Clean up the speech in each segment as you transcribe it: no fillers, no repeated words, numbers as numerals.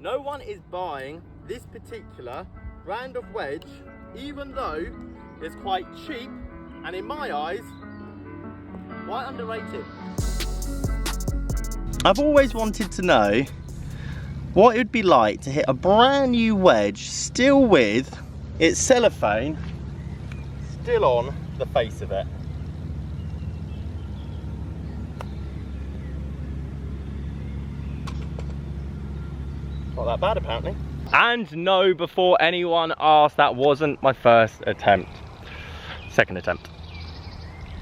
No one is buying this particular brand of wedge, even though it's quite cheap and in my eyes, quite underrated. I've always wanted to know what it would be like to hit a brand new wedge still with its cellophane still on the face of it. Not that bad apparently. And no, before anyone asks, that wasn't my first attempt. Second attempt.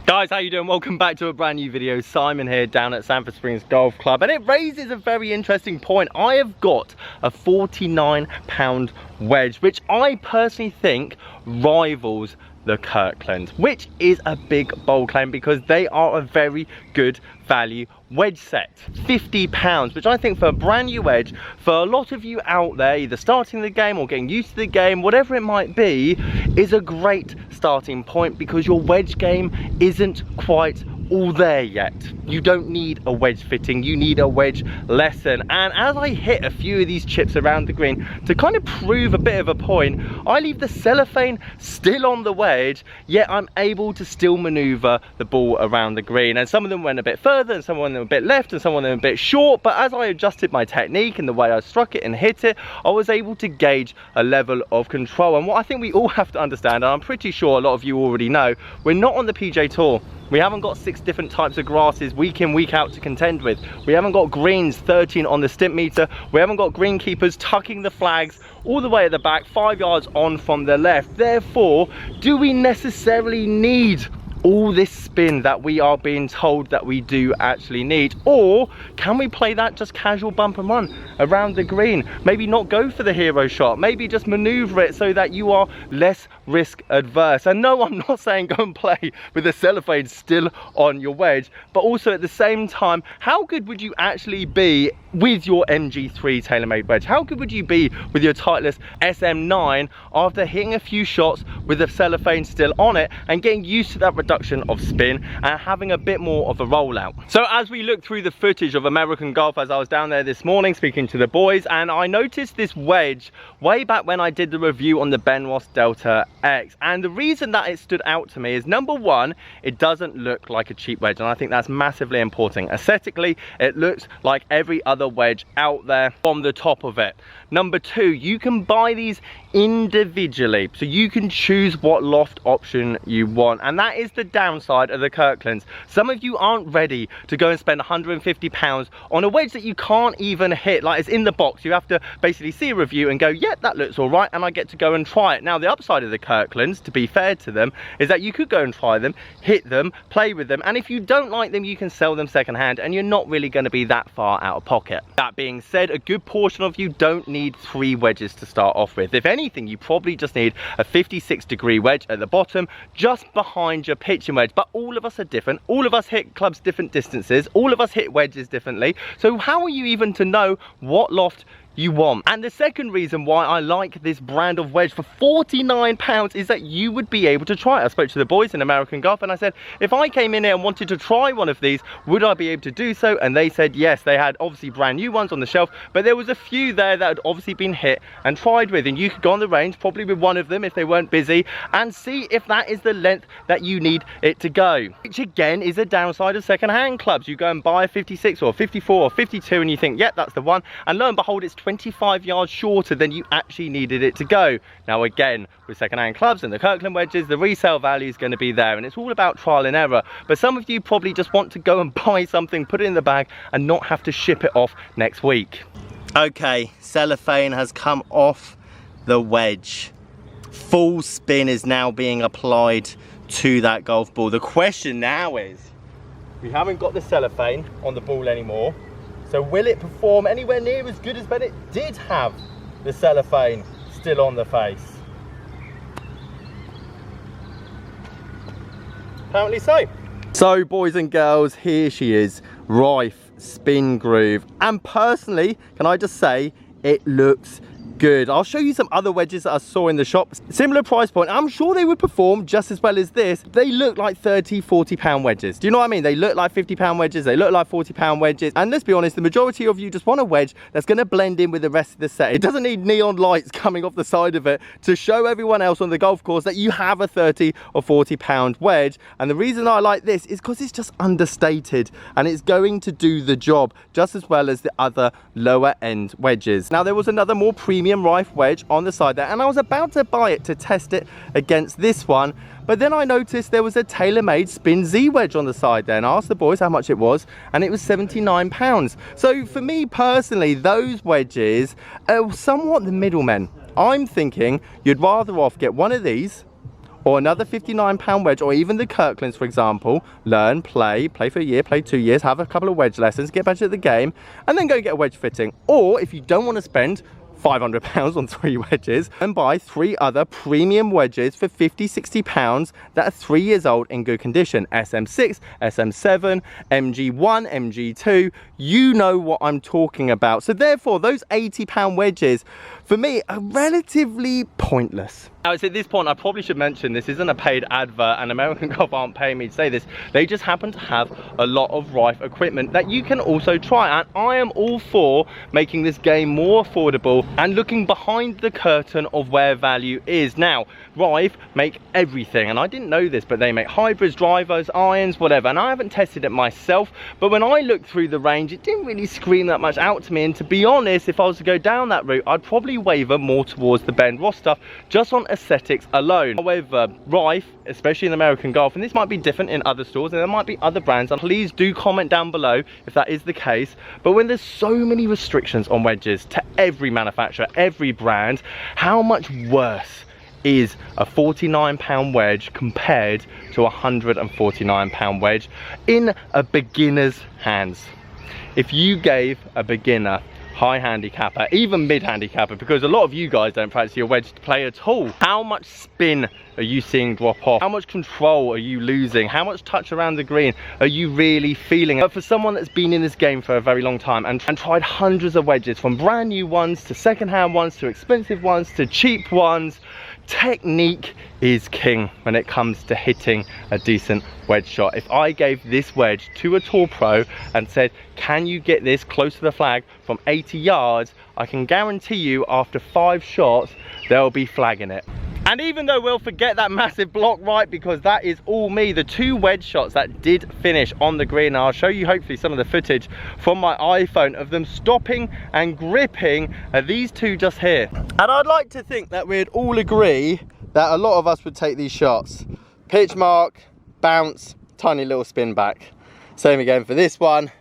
Guys, how you doing? Welcome back to a brand new video. Simon here down at Sanford Springs Golf Club, and it raises a very interesting point. I have got a 49-pound wedge, which I personally think rivals the Kirkland, which is a big bold claim because they are a very good value wedge set. £50, which I think for a brand new wedge, for a lot of you out there either starting the game or getting used to the game, whatever it might be, is a great starting point because your wedge game isn't quite all there yet. You don't need a wedge fitting, you need a wedge lesson. And as I hit a few of these chips around the green to kind of prove a bit of a point, I leave the cellophane still on the wedge, yet I'm able to still maneuver the ball around the green. And some of them went a bit further and some of them a bit left and some of them a bit short, but as I adjusted my technique and the way I struck it and hit it, I was able to gauge a level of control. And what I think we all have to understand, and I'm pretty sure a lot of you already know, we're not on the PJ Tour. We haven't got 6 different types of grasses week in, week out to contend with. We haven't got greens 13 on the stimp meter. We haven't got greenkeepers tucking the flags all the way at the back, 5 yards on from the left. Therefore, do we necessarily need all this spin that we are being told that we do actually need? Or can we play that just casual bump and run around the green? Maybe not go for the hero shot, maybe just maneuver it so that you are less risk adverse. And no, I'm not saying go and play with the cellophane still on your wedge, but also at the same time, how good would you actually be with your MG3 TaylorMade wedge? How good would you be with your Titleist SM9 after hitting a few shots with the cellophane still on it and getting used to that reduction of spin and having a bit more of a rollout? So as we look through the footage of American Golf, as I was down there this morning speaking to the boys, and I noticed this wedge way back when I did the review on the Benwas Delta X, and the reason that it stood out to me is, number one, it doesn't look like a cheap wedge, and I think that's massively important. Aesthetically, it looks like every other wedge out there from the top of it. Number two, you can buy these individually, so you can choose what loft option you want, and that is the downside of the Kirklands. Some of you aren't ready to go and spend £150 on a wedge that you can't even hit, like it's in the box. You have to basically see a review and go, yeah, that looks all right, and I get to go and try it. Now, the upside of the Kirklands, to be fair to them, is that you could go and try them, hit them, play with them, and if you don't like them, you can sell them secondhand, and you're not really going to be that far out of pocket. That being said, a good portion of you don't need 3 wedges to start off with. If anything, you probably just need a 56-degree wedge at the bottom, just behind your pitching wedge. But all of us are different. All of us hit clubs different distances. All of us hit wedges differently. So how are you even to know what loft you want? And the second reason why I like this brand of wedge for £49 is that you would be able to try it. I spoke to the boys in American Golf and I said, if I came in here and wanted to try one of these, would I be able to do so? And they said yes. They had obviously brand new ones on the shelf, but there was a few there that had obviously been hit and tried with, and you could go on the range probably with one of them if they weren't busy and see if that is the length that you need it to go, which again is a downside of second-hand clubs. You go and buy a 56 or 54 or 52 and you think, yeah, that's the one, and lo and behold, it's 25 yards shorter than you actually needed it to go. Now again, with second-hand clubs and the Kirkland wedges, the resale value is going to be there, and it's all about trial and error. But some of you probably just want to go and buy something, put it in the bag, and not have to ship it off next week. Okay, cellophane has come off the wedge. Full spin is now being applied to that golf ball. The question now is, we haven't got the cellophane on the ball anymore, so will it perform anywhere near as good as when it did have the cellophane still on the face? Apparently so. So boys and girls, here she is, Rife Spin Groove. And personally, can I just say, it looks good. I'll show you some other wedges that I saw in the shop. Similar price point. I'm sure they would perform just as well as this. They look like 30, 40 pound wedges. Do you know what I mean? They look like 50 pound wedges. They look like 40 pound wedges. And let's be honest, the majority of you just want a wedge that's going to blend in with the rest of the set. It doesn't need neon lights coming off the side of it to show everyone else on the golf course that you have a 30 or 40 pound wedge. And the reason I like this is because it's just understated and it's going to do the job just as well as the other lower end wedges. Now there was another more premium Rife wedge on the side there, and I was about to buy it to test it against this one, but then I noticed there was a TaylorMade Spin Z wedge on the side there, and I asked the boys how much it was, and it was £79. So for me personally, those wedges are somewhat the middlemen. I'm thinking you'd rather off get one of these or another £59 wedge, or even the Kirklands, for example. Learn, play for a year, play 2 years, have a couple of wedge lessons, get better at the game, and then go get a wedge fitting. Or if you don't want to spend £500 on 3 wedges, and buy 3 other premium wedges for £50, £60 that are 3 years old in good condition. SM6, SM7, MG1, MG2, you know what I'm talking about. So therefore, those £80 wedges, for me, are relatively pointless. Now, it's at this point I probably should mention this isn't a paid advert, and American Golf aren't paying me to say this. They just happen to have a lot of Rife equipment that you can also try, and I am all for making this game more affordable and looking behind the curtain of where value is. Now, Rife make everything, and I didn't know this, but they make hybrids, drivers, irons, whatever, and I haven't tested it myself, but when I looked through the range, it didn't really scream that much out to me, and to be honest, if I was to go down that route, I'd probably waver more towards the Ben Ross stuff, just on aesthetics alone. However, Rife, especially in American Golf, and this might be different in other stores and there might be other brands, and please do comment down below if that is the case, but when there's so many restrictions on wedges to every manufacturer, every brand, how much worse is a £49 wedge compared to a £149 wedge in a beginner's hands? If you gave a beginner, high handicapper, even mid handicapper, because a lot of you guys don't practice your wedge play at all, how much spin are you seeing drop off? How much control are you losing? How much touch around the green are you really feeling? But for someone that's been in this game for a very long time and tried hundreds of wedges, from brand new ones to second-hand ones to expensive ones to cheap ones, technique is king when it comes to hitting a decent wedge shot. If I gave this wedge to a tour pro and said, can you get this close to the flag from 80 yards, I can guarantee you after 5 shots they'll be flagging it. And even though we'll forget that massive block right, because that is all me, the 2 wedge shots that did finish on the green, I'll show you hopefully some of the footage from my iPhone of them stopping and gripping these 2 just here. And I'd like to think that we'd all agree that a lot of us would take these shots. Pitch mark, bounce, tiny little spin back. Same again for this one.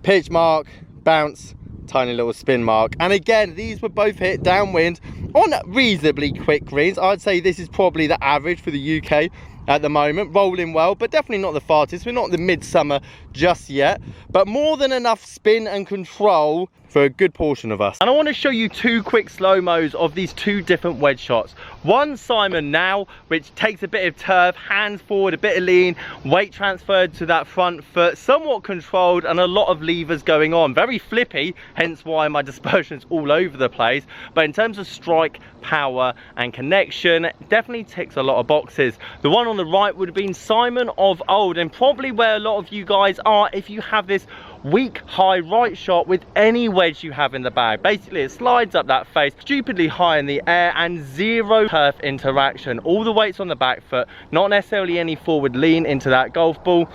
Pitch mark, bounce, tiny little spin mark. And again, these were both hit downwind on reasonably quick greens. I'd say this is probably the average for the UK at the moment, rolling well, but definitely not the fastest. We're not the midsummer just yet, but more than enough spin and control for a good portion of us. And I want to show you 2 quick slow-mos of these 2 different wedge shots. One Simon now, which takes a bit of turf, hands forward, a bit of lean, weight transferred to that front foot, somewhat controlled, and a lot of levers going on. Very flippy, hence why my dispersion's all over the place. But in terms of strike, power, and connection, definitely ticks a lot of boxes. The one on the right would have been Simon of old, and probably where a lot of you guys are if you have this weak high right shot with any wedge you have in the bag. Basically it slides up that face stupidly high in the air and 0 turf interaction. All the weight's on the back foot, not necessarily any forward lean into that golf ball,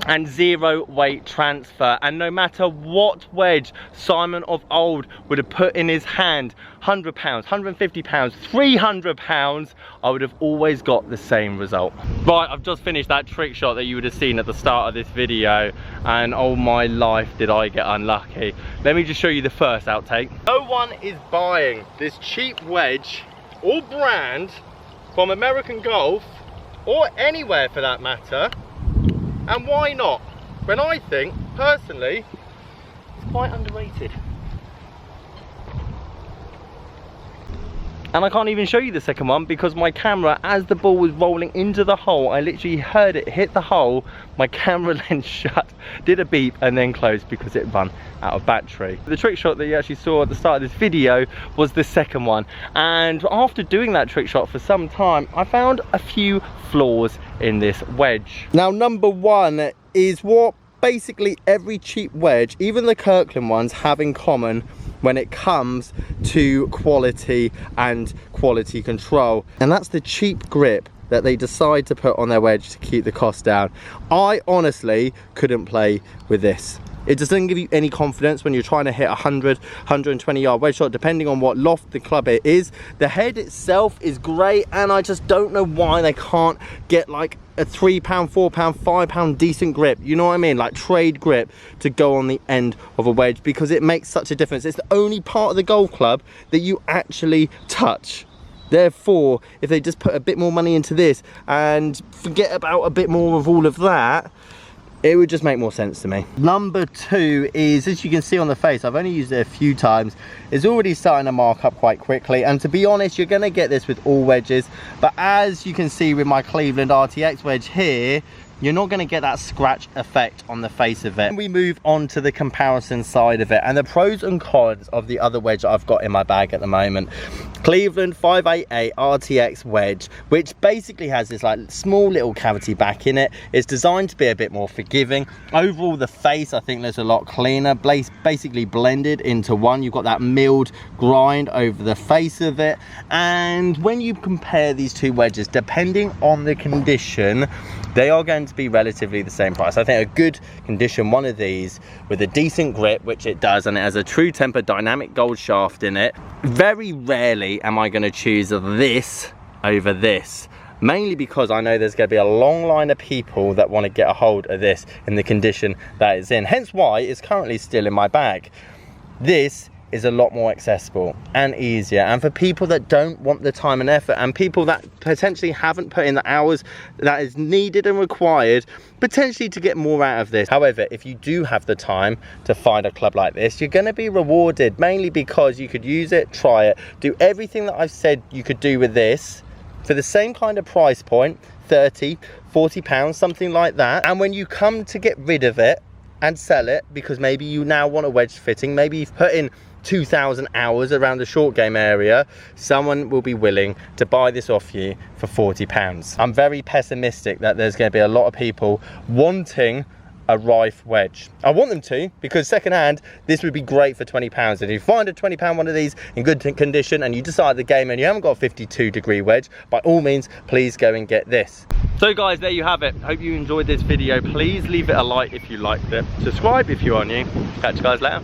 and 0 weight transfer. And no matter what wedge Simon of old would have put in his hand, £100, £150, £300, I would have always got the same result. Right, I've just finished that trick shot that you would have seen at the start of this video, and oh my life did I get unlucky. Let me just show you the first outtake. No one is buying this cheap wedge or brand from American Golf, or anywhere for that matter. And why not? When I think, personally, it's quite underrated. And I can't even show you the second one because my camera, as the ball was rolling into the hole, I literally heard it hit the hole, my camera lens shut, did a beep and then closed because it run out of battery. The trick shot that you actually saw at the start of this video was the second one, and after doing that trick shot for some time, I found a few flaws in this wedge. Now, number one is what basically every cheap wedge, even the Kirkland ones, have in common when it comes to quality and quality control, and that's the cheap grip that they decide to put on their wedge to keep the cost down. I honestly couldn't play with this. It just doesn't give you any confidence when you're trying to hit 100, 120 yard wedge shot, depending on what loft the club it is. The head itself is great, and I just don't know why they can't get like a £3, £4, £5 decent grip, you know what I mean, like trade grip to go on the end of a wedge, because it makes such a difference. It's the only part of the golf club that you actually touch. Therefore, if they just put a bit more money into this and forget about a bit more of all of that, it would just make more sense to me. Number two is, as you can see on the face, I've only used it a few times, it's already starting to mark up quite quickly. And to be honest, you're gonna get this with all wedges, but as you can see with my Cleveland RTX wedge here, you're not going to get that scratch effect on the face of it. We move on to the comparison side of it and the pros and cons of the other wedge that I've got in my bag at the moment. Cleveland 588 RTX wedge, which basically has this like small little cavity back in it. It's designed to be a bit more forgiving. Overall, the face, I think, looks a lot cleaner, basically blended into one. You've got that milled grind over the face of it. And when you compare these two wedges, depending on the condition, they are going to be relatively the same price. I think a good condition one of these with a decent grip, which it does, and it has a true temper dynamic gold shaft in it. Very rarely am I going to choose this over this, mainly because I know there's going to be a long line of people that want to get a hold of this in the condition that it's in. Hence why it's currently still in my bag. This is a lot more accessible and easier, and for people that don't want the time and effort, and people that potentially haven't put in the hours that is needed and required potentially to get more out of this. However, if you do have the time to find a club like this, you're going to be rewarded, mainly because you could use it, try it, do everything that I've said you could do with this for the same kind of price point, 30, 40 pounds, something like that. And when you come to get rid of it and sell it, because maybe you now want a wedge fitting, maybe you've put in 2,000 hours around the short game area, someone will be willing to buy this off you for £40. I'm very pessimistic that there's going to be a lot of people wanting a Rife wedge. I want them to, because secondhand, this would be great for £20. And if you find a £20 one of these in good condition and you decide the game and you haven't got a 52 degree wedge, by all means, please go and get this. So guys, there you have it. Hope you enjoyed this video. Please leave it a like if you liked it. Subscribe if you are new. Catch you guys later.